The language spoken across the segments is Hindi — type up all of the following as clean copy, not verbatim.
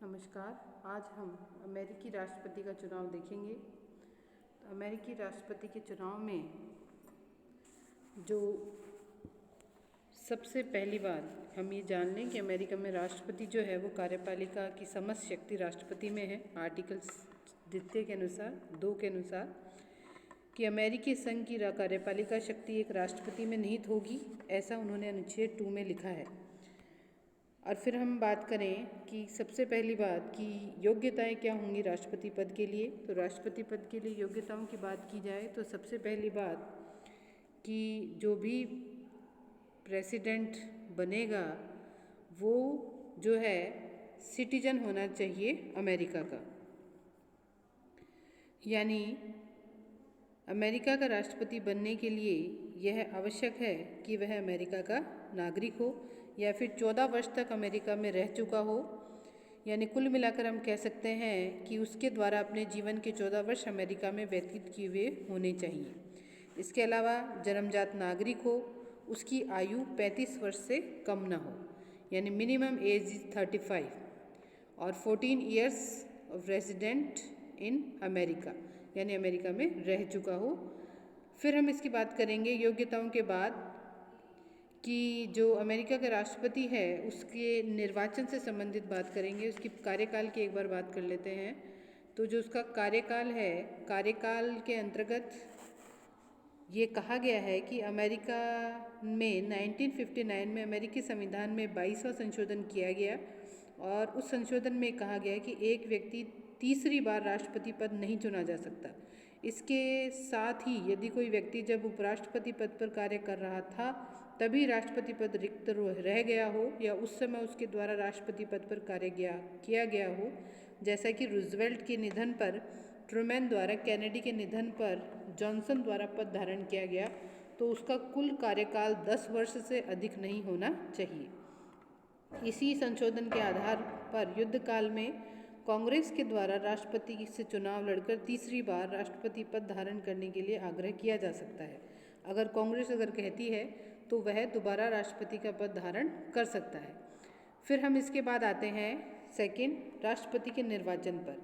नमस्कार। आज हम अमेरिकी राष्ट्रपति का चुनाव देखेंगे। तो अमेरिकी राष्ट्रपति के चुनाव में जो सबसे पहली बात हम ये जान लें कि अमेरिका में राष्ट्रपति जो है वो कार्यपालिका की समस्त शक्ति राष्ट्रपति में है। आर्टिकल द्वितीय के अनुसार 2 के अनुसार कि अमेरिकी संघ की कार्यपालिका शक्ति एक राष्ट्रपति में निहित होगी, ऐसा उन्होंने अनुच्छेद 2 में लिखा है। और फिर हम बात करें कि सबसे पहली बात कि योग्यताएं क्या होंगी राष्ट्रपति पद के लिए। तो राष्ट्रपति पद के लिए योग्यताओं की बात की जाए तो सबसे पहली बात कि जो भी प्रेसिडेंट बनेगा वो जो है सिटीजन होना चाहिए अमेरिका का, यानी अमेरिका का राष्ट्रपति बनने के लिए यह आवश्यक है कि वह अमेरिका का नागरिक हो या फिर 14 वर्ष तक अमेरिका में रह चुका हो। यानी कुल मिलाकर हम कह सकते हैं कि उसके द्वारा अपने जीवन के 14 वर्ष अमेरिका में व्यतीत किए हुए होने चाहिए। इसके अलावा जन्मजात नागरिक हो, उसकी आयु 35 वर्ष से कम ना हो, यानी मिनिमम एज इज 35 और 14 years of resident in America, यानी अमेरिका में रह चुका हो। फिर हम इसकी बात करेंगे योग्यताओं के बाद कि जो अमेरिका का राष्ट्रपति है उसके निर्वाचन से संबंधित बात करेंगे। उसकी कार्यकाल की एक बार बात कर लेते हैं। तो जो उसका कार्यकाल है, कार्यकाल के अंतर्गत ये कहा गया है कि अमेरिका में 1959 में अमेरिकी संविधान में 22वां संशोधन किया गया और उस संशोधन में कहा गया कि एक व्यक्ति तीसरी बार राष्ट्रपति पद नहीं चुना जा सकता। इसके साथ ही यदि कोई व्यक्ति जब उपराष्ट्रपति पद पर कार्य कर रहा था तभी राष्ट्रपति पद रिक्त रह गया हो या उस समय उसके द्वारा राष्ट्रपति पद पर कार्य किया गया हो, जैसा कि रूजवेल्ट के निधन पर, ट्रूमैन द्वारा, कैनेडी के निधन पर जॉनसन द्वारा पद धारण किया गया, तो उसका कुल कार्यकाल 10 वर्ष से अधिक नहीं होना चाहिए। इसी संशोधन के आधार पर युद्ध काल में कांग्रेस के द्वारा राष्ट्रपति से चुनाव लड़कर तीसरी बार राष्ट्रपति पद धारण करने के लिए आग्रह किया जा सकता है। अगर कांग्रेस कहती है तो वह दोबारा राष्ट्रपति का पद धारण कर सकता है। फिर हम इसके बाद आते हैं सेकंड, राष्ट्रपति के निर्वाचन पर।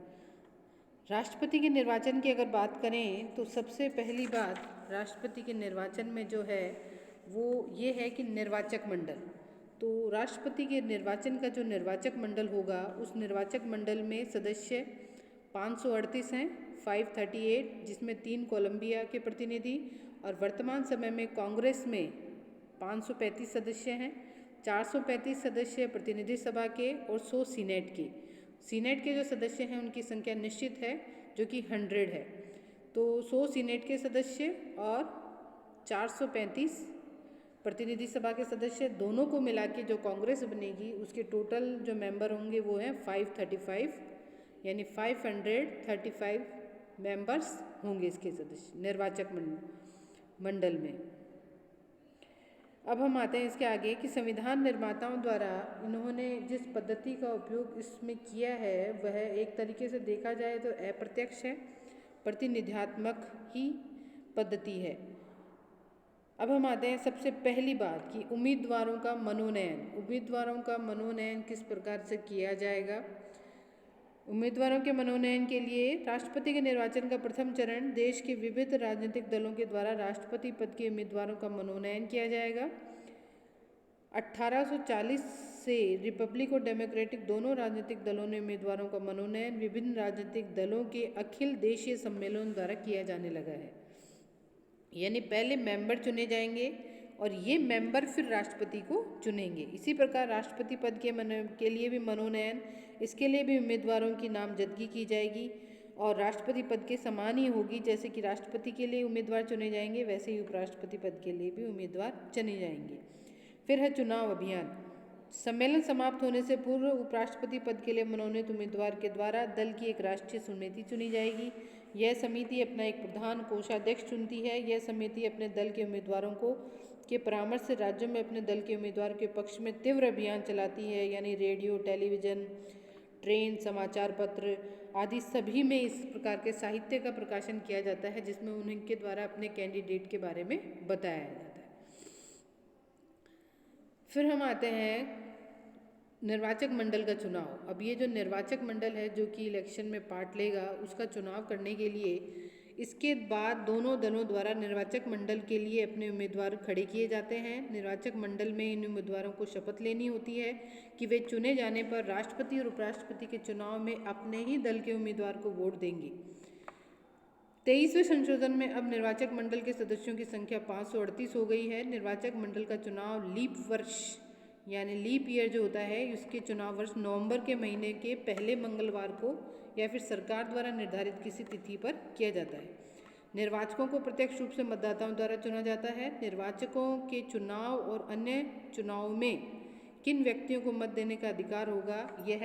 राष्ट्रपति के निर्वाचन की अगर बात करें तो सबसे पहली बात राष्ट्रपति के निर्वाचन में जो है वो ये है कि निर्वाचक मंडल। तो राष्ट्रपति के निर्वाचन का जो निर्वाचक मंडल होगा उस निर्वाचक मंडल में सदस्य 538 हैं, 538, जिसमें 3 कोलंबिया के प्रतिनिधि, और वर्तमान समय में कांग्रेस में 535 सदस्य हैं, 435 सदस्य प्रतिनिधि सभा के और 100 सीनेट के। सीनेट के जो सदस्य हैं उनकी संख्या निश्चित है जो कि 100 है। तो 100 सीनेट के सदस्य और 435 प्रतिनिधि सभा के सदस्य, दोनों को मिला के जो कांग्रेस बनेगी उसके टोटल जो मेंबर होंगे वो हैं 535, यानी 535 मेंबर्स होंगे इसके सदस्य निर्वाचक मंडल में। अब हम आते हैं इसके आगे कि संविधान निर्माताओं द्वारा इन्होंने जिस पद्धति का उपयोग इसमें किया है वह एक तरीके से देखा जाए तो अप्रत्यक्ष है, प्रतिनिध्यात्मक ही पद्धति है। अब हम आते हैं सबसे पहली बात कि उम्मीदवारों का मनोनयन। उम्मीदवारों का मनोनयन किस प्रकार से किया जाएगा। उम्मीदवारों के मनोनयन के लिए राष्ट्रपति के निर्वाचन का प्रथम चरण देश के विविध राजनीतिक दलों के द्वारा राष्ट्रपति पद के उम्मीदवारों का मनोनयन किया जाएगा। 1840 से रिपब्लिक और डेमोक्रेटिक दोनों राजनीतिक दलों ने उम्मीदवारों का मनोनयन विभिन्न राजनीतिक दलों के अखिल देशीय सम्मेलन द्वारा किया जाने लगा है। यानी पहले मेंबर चुने जाएंगे और ये मेंबर फिर राष्ट्रपति को चुनेंगे। इसी प्रकार राष्ट्रपति पद के लिए भी मनोनयन, इसके लिए भी उम्मीदवारों की नामजदगी की जाएगी और राष्ट्रपति पद के समान ही होगी। जैसे कि राष्ट्रपति के लिए उम्मीदवार चुने जाएंगे वैसे ही उपराष्ट्रपति पद के लिए भी उम्मीदवार चुने जाएंगे। फिर है चुनाव अभियान। सम्मेलन समाप्त होने से पूर्व उपराष्ट्रपति पद के लिए मनोनीत उम्मीदवार के द्वारा दल की एक राष्ट्रीय समिति चुनी जाएगी। यह समिति अपना एक प्रधान कोषाध्यक्ष चुनती है। यह समिति अपने दल के उम्मीदवारों के परामर्श से राज्यों में अपने दल के उम्मीदवार के पक्ष में तीव्र अभियान चलाती है, यानी रेडियो, टेलीविज़न, ट्रेन, समाचार पत्र आदि सभी में इस प्रकार के साहित्य का प्रकाशन किया जाता है जिसमें उनके द्वारा अपने कैंडिडेट के बारे में बताया जाता है। फिर हम आते हैं निर्वाचक मंडल का चुनाव। अब ये जो निर्वाचक मंडल है जो कि इलेक्शन में पार्ट लेगा, उसका चुनाव करने के लिए इसके बाद दोनों दलों द्वारा निर्वाचक मंडल के लिए अपने उम्मीदवार खड़े किए जाते हैं। निर्वाचक मंडल में इन उम्मीदवारों को शपथ लेनी होती है कि वे चुने जाने पर राष्ट्रपति और उपराष्ट्रपति के चुनाव में अपने ही दल के उम्मीदवार को वोट देंगे। 23वें संशोधन में अब निर्वाचक मंडल के सदस्यों की संख्या 538 हो गई है। निर्वाचक मंडल का चुनाव लीप वर्ष यानी लीप ईयर जो होता है, उसके चुनाव वर्ष नवंबर के महीने के पहले मंगलवार को या फिर सरकार द्वारा निर्धारित किसी तिथि पर किया जाता है। निर्वाचकों को प्रत्यक्ष रूप से मतदाताओं द्वारा चुना जाता है। निर्वाचकों के चुनाव और अन्य चुनाव में किन व्यक्तियों को मत देने का अधिकार होगा, यह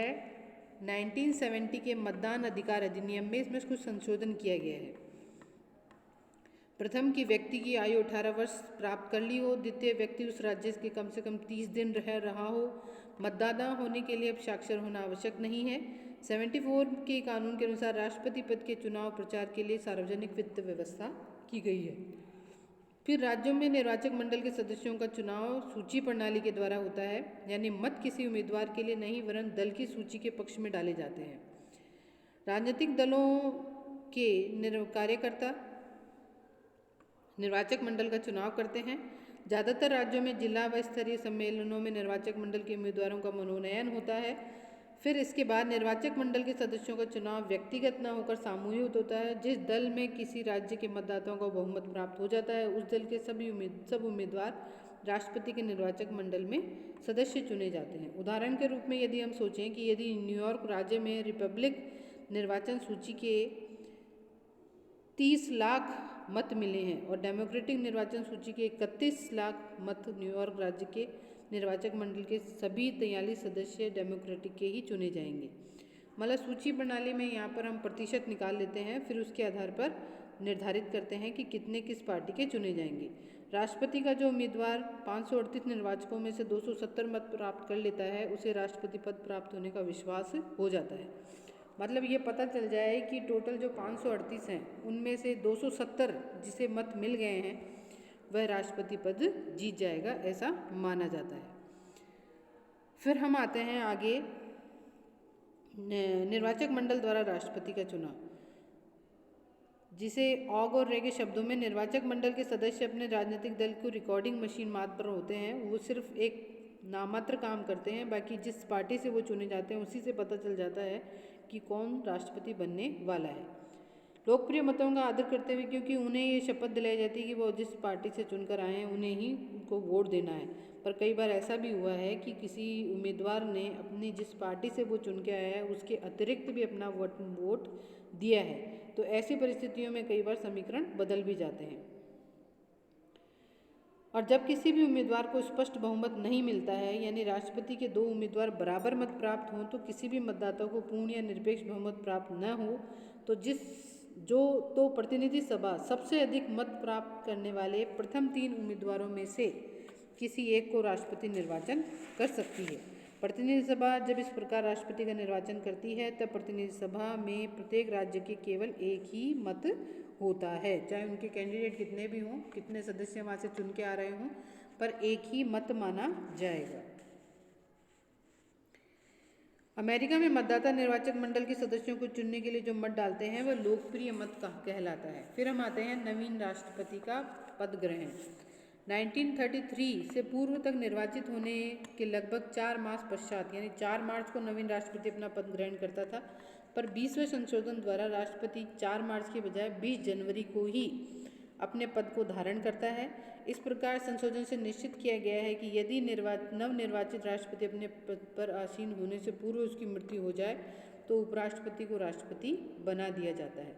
1970 के मतदान अधिकार अधिनियम में इसमें कुछ संशोधन किया गया है। प्रथम कि व्यक्ति की आयु 18 वर्ष प्राप्त कर ली हो। द्वितीय, व्यक्ति उस राज्य के कम से कम 30 दिन रह रहा हो। मतदाता होने के लिए अब साक्षर होना आवश्यक नहीं है। 74 के कानून के अनुसार राष्ट्रपति पद के चुनाव प्रचार के लिए सार्वजनिक वित्त व्यवस्था की गई है। फिर राज्यों में निर्वाचक मंडल के सदस्यों का चुनाव सूची प्रणाली के द्वारा होता है, यानी मत किसी उम्मीदवार के लिए नहीं वरन दल की सूची के पक्ष में डाले जाते हैं। राजनीतिक दलों के कार्यकर्ता निर्वाचक मंडल का चुनाव करते हैं। ज़्यादातर राज्यों में जिला व स्तरीय सम्मेलनों में निर्वाचक मंडल के उम्मीदवारों का मनोनयन होता है। फिर इसके बाद निर्वाचक मंडल के सदस्यों का चुनाव व्यक्तिगत न होकर सामूहिक होता है। जिस दल में किसी राज्य के मतदाताओं का बहुमत प्राप्त हो जाता है, उस दल के सब उम्मीदवार राष्ट्रपति के निर्वाचक मंडल में सदस्य चुने जाते हैं। उदाहरण के रूप में यदि हम सोचें कि यदि न्यूयॉर्क राज्य में रिपब्लिक निर्वाचन सूची के 30 लाख मत मिले हैं और डेमोक्रेटिक निर्वाचन सूची के 31 लाख मत, न्यूयॉर्क राज्य के निर्वाचक मंडल के सभी 43 सदस्य डेमोक्रेटिक के ही चुने जाएंगे। मतलब सूची प्रणाली में यहाँ पर हम प्रतिशत निकाल लेते हैं, फिर उसके आधार पर निर्धारित करते हैं कि कितने किस पार्टी के चुने जाएंगे। राष्ट्रपति का जो उम्मीदवार 538 निर्वाचकों में से 270 मत प्राप्त कर लेता है, उसे राष्ट्रपति पद प्राप्त होने का विश्वास हो जाता है। मतलब ये पता चल जाए कि टोटल जो 538 हैं उनमें से 270 जिसे मत मिल गए हैं वह राष्ट्रपति पद जीत जाएगा, ऐसा माना जाता है। फिर हम आते हैं आगे निर्वाचक मंडल द्वारा राष्ट्रपति का चुनाव, जिसे ऑग और रे के शब्दों में निर्वाचक मंडल के सदस्य अपने राजनीतिक दल को रिकॉर्डिंग मशीन मात्र होते हैं। वो सिर्फ एक नामात्र काम करते हैं, बाकी जिस पार्टी से वो चुने जाते हैं उसी से पता चल जाता है कि कौन राष्ट्रपति बनने वाला है। लोकप्रिय मतों का आदर करते हुए, क्योंकि उन्हें ये शपथ दिलाई जाती है कि वो जिस पार्टी से चुनकर आए हैं उन्हें ही उनको वोट देना है। पर कई बार ऐसा भी हुआ है कि किसी उम्मीदवार ने अपनी जिस पार्टी से वो चुन के आया है उसके अतिरिक्त भी अपना वोट दिया है, तो ऐसी परिस्थितियों में कई बार समीकरण बदल भी जाते हैं। और जब किसी भी उम्मीदवार को स्पष्ट बहुमत नहीं मिलता है, यानी राष्ट्रपति के 2 उम्मीदवार बराबर मत प्राप्त हों तो किसी भी मतदाता को पूर्ण या निरपेक्ष बहुमत प्राप्त न हो, तो प्रतिनिधि सभा सबसे अधिक मत प्राप्त करने वाले प्रथम 3 उम्मीदवारों में से किसी एक को राष्ट्रपति निर्वाचन कर सकती है। प्रतिनिधि सभा जब इस प्रकार राष्ट्रपति का निर्वाचन करती है तब प्रतिनिधि सभा में प्रत्येक राज्य के केवल एक ही मत होता है, चाहे उनके कैंडिडेट कितने भी हों, कितने सदस्य वहाँ से चुन के आ रहे हों, पर एक ही मत माना जाएगा। अमेरिका में मतदाता निर्वाचक मंडल के सदस्यों को चुनने के लिए जो मत डालते हैं वह लोकप्रिय मत कहलाता है। फिर हम आते हैं नवीन राष्ट्रपति का पद ग्रहण। 1933 से पूर्व तक निर्वाचित होने के लगभग 4 मास पश्चात, यानी 4 मार्च को नवीन राष्ट्रपति अपना पद ग्रहण करता था, पर 20वें संशोधन द्वारा राष्ट्रपति 4 मार्च के बजाय 20 जनवरी को ही अपने पद को धारण करता है। इस प्रकार संशोधन से निश्चित किया गया है कि यदि नवनिर्वाचित राष्ट्रपति अपने पद पर आसीन होने से पूर्व उसकी मृत्यु हो जाए तो उपराष्ट्रपति को राष्ट्रपति बना दिया जाता है।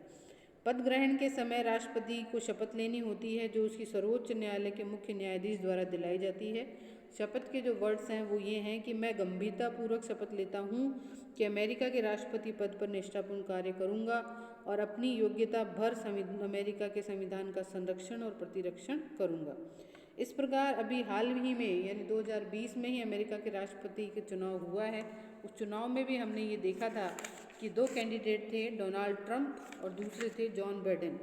पद ग्रहण के समय राष्ट्रपति को शपथ लेनी होती है, जो उसकी सर्वोच्च न्यायालय के मुख्य न्यायाधीश द्वारा दिलाई जाती है। शपथ के जो वर्ड्स हैं वो ये हैं कि मैं गंभीरतापूर्वक शपथ लेता हूँ कि अमेरिका के राष्ट्रपति पद पर निष्ठापूर्ण कार्य करूँगा और अपनी योग्यता भर अमेरिका के संविधान का संरक्षण और प्रतिरक्षण करूँगा। इस प्रकार अभी हाल ही में यानी 2020 में ही अमेरिका के राष्ट्रपति का चुनाव हुआ है। उस चुनाव में भी हमने ये देखा था कि 2 कैंडिडेट थे, डोनाल्ड ट्रंप और दूसरे थे जॉन बाइडेन।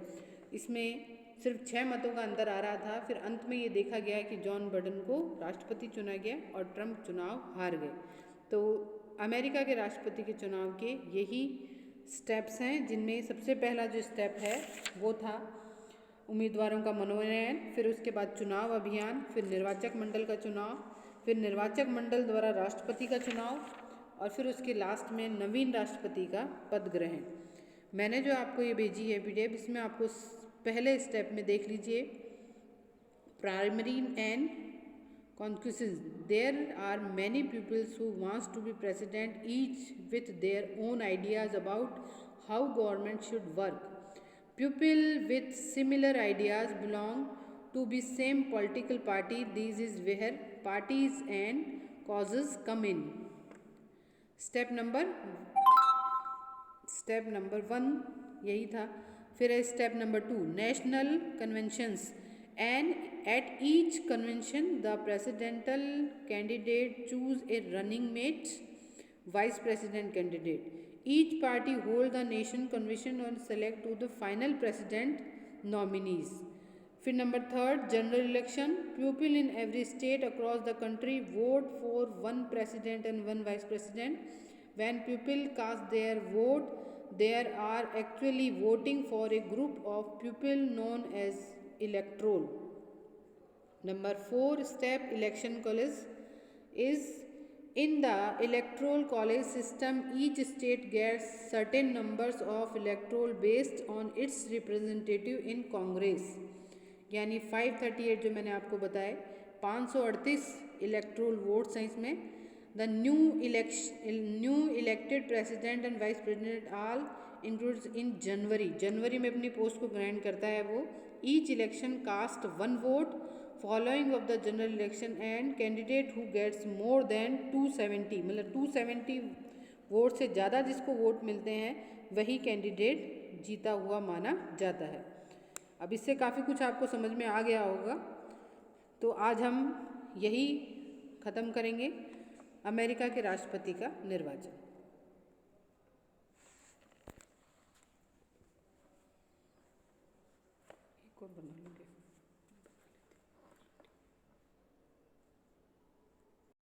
इसमें सिर्फ 6 मतों का अंतर आ रहा था। फिर अंत में ये देखा गया कि जॉन बाइडेन को राष्ट्रपति चुना गया और ट्रंप चुनाव हार गए। तो अमेरिका के राष्ट्रपति के चुनाव के यही स्टेप्स हैं, जिनमें सबसे पहला जो स्टेप है वो था उम्मीदवारों का मनोनयन, फिर उसके बाद चुनाव अभियान, फिर निर्वाचक मंडल का चुनाव, फिर निर्वाचक मंडल द्वारा राष्ट्रपति का चुनाव और फिर उसके लास्ट में नवीन राष्ट्रपति का पद ग्रहण। मैंने जो आपको ये भेजी है पीडीएफ, इसमें आपको पहले स्टेप में देख लीजिए primary and caucuses. There are many peoples who wants to be president, each with their own ideas about how government should work. People with similar ideas belong to the same political party. This is where parties and causes come in. Step number 1 यही था। फिर है step number 2 national conventions, and at each convention the presidential candidate choose a running mate, vice president candidate. Each party hold the nation convention and select to the final president nominees. फिर number 3 general election. People in every state across the country vote for one president and one vice president. When people cast their vote, they are actually voting for a group of people known as electoral. Number 4 step election college is in the electoral college system. Each state gets certain numbers of electoral based on its representative in Congress. यानी 538 जो मैंने आपको बताए 538 इलेक्ट्रोल वोट्स हैं इसमें. The new elected president and vice president all includes in January में अपनी पोस्ट को ग्रहण करता है वो. Each election cast 1 vote following of the general election and candidate who gets more than 270, मतलब 270 वोट से ज़्यादा जिसको वोट मिलते हैं वही कैंडिडेट जीता हुआ माना जाता है. अब इससे काफ़ी कुछ आपको समझ में आ गया होगा. तो आज हम यही ख़त्म करेंगे अमेरिका के राष्ट्रपति का निर्वाचन. एक और बना लेंगे.